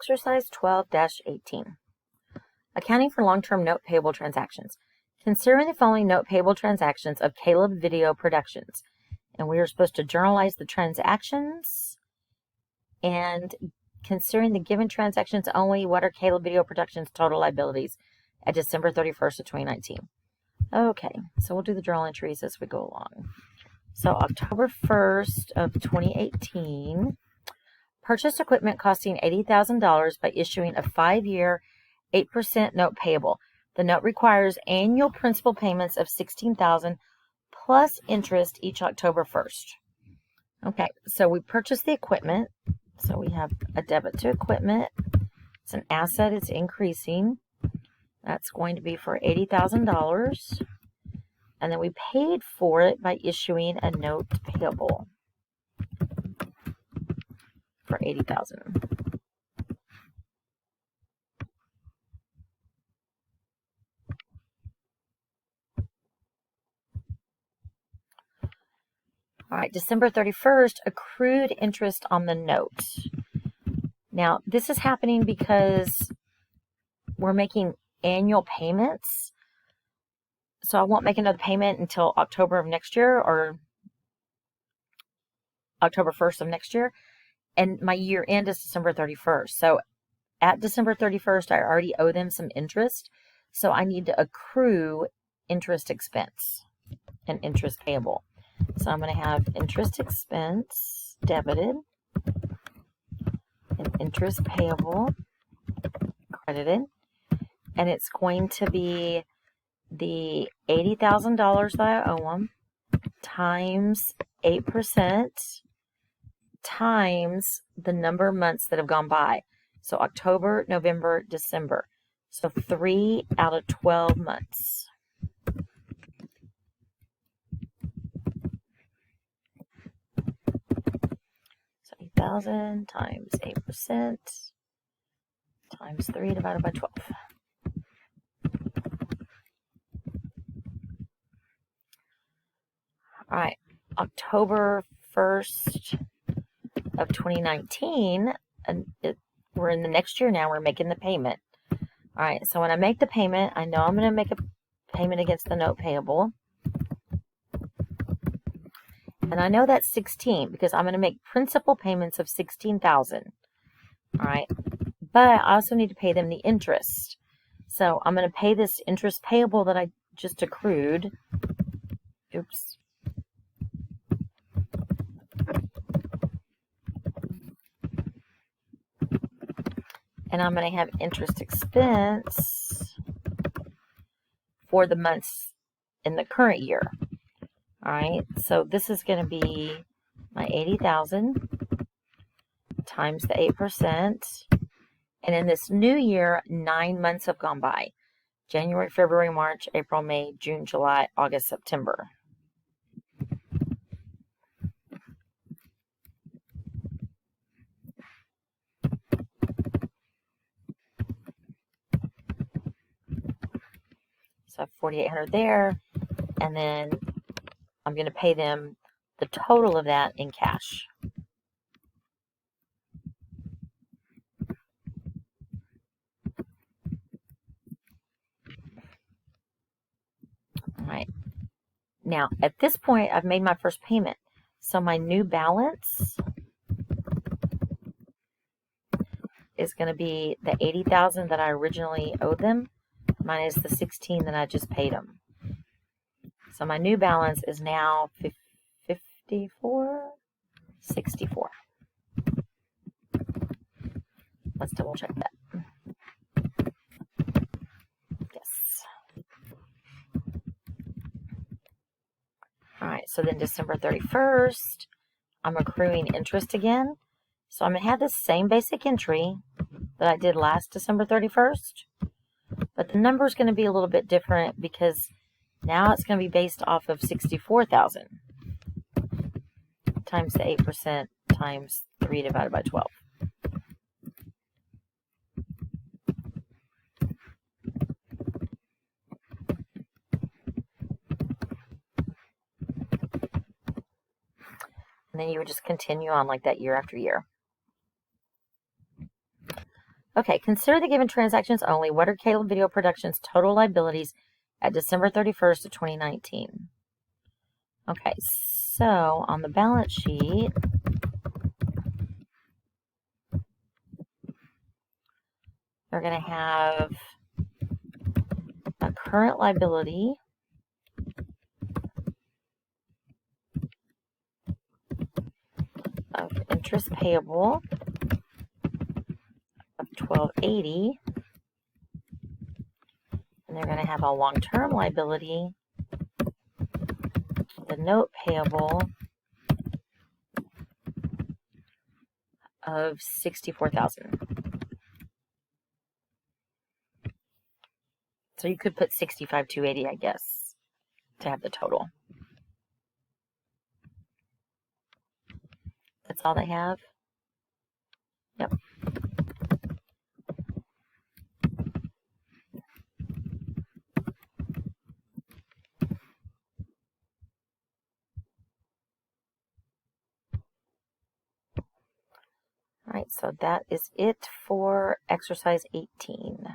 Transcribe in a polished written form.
Exercise 12-18. Accounting for long-term note payable transactions. Considering the following note payable transactions of Caleb Video Productions. And we are supposed to journalize the transactions. And considering the given transactions only, what are Caleb Video Productions' total liabilities at December 31st of 2019? Okay, so we'll do the journal entries as we go along. So October 1st of 2018, purchased equipment costing $80,000 by issuing a 5-year, 8% note payable. The note requires annual principal payments of $16,000 plus interest each October 1st. Okay, so we purchased the equipment. So we have a debit to equipment. It's an asset. It's increasing. That's going to be for $80,000. And then we paid for it by issuing a note payable for $80,000. All right, December 31st, accrued interest on the note. Now, this is happening because we're making annual payments. So I won't make another payment until October of next year or October 1st of next year. And my year end is December 31st. So at December 31st, I already owe them some interest. So I need to accrue interest expense and interest payable. So I'm going to have interest expense debited and interest payable credited. And it's going to be the $80,000 that I owe them times 8% times the number of months that have gone by. So October, November, December. So 3 out of 12 months. So 8,000 times 8% times 3 divided by 12. All right, October 1st of 2019, and we're in the next year now, we're making the payment. All right, so when I make the payment, I know I'm going to make a payment against the note payable. And I know that's 16 because I'm going to make principal payments of $16,000. All right, but I also need to pay them the interest. So I'm going to pay this interest payable that I just accrued. Oops. And I'm going to have interest expense for the months in the current year. All right, so this is going to be my $80,000 times the 8%. And in this new year, 9 months have gone by. January, February, March, April, May, June, July, August, September. So I have $4,800 there, and then I'm going to pay them the total of that in cash. All right. Now, at this point, I've made my first payment. So my new balance is going to be the $80,000 that I originally owed them minus the $16,000 that I just paid them. So my new balance is now $64. Let's double check that. Yes. All right, so then December 31st, I'm accruing interest again. So I'm going to have this same basic entry that I did last December 31st. But the number is going to be a little bit different because now it's going to be based off of $64,000 times the 8% times 3 divided by 12. And then you would just continue on like that year after year. Okay, consider the given transactions only. What are Caleb Video Productions' total liabilities at December 31st of 2019? Okay, so on the balance sheet, they're going to have a current liability of interest payable of $1280, and they're going to have a long-term liability, the note payable of $64,000. So you could put $65,280, I guess, to have the total. That's all they have? Yep. All right, so that is it for exercise 18.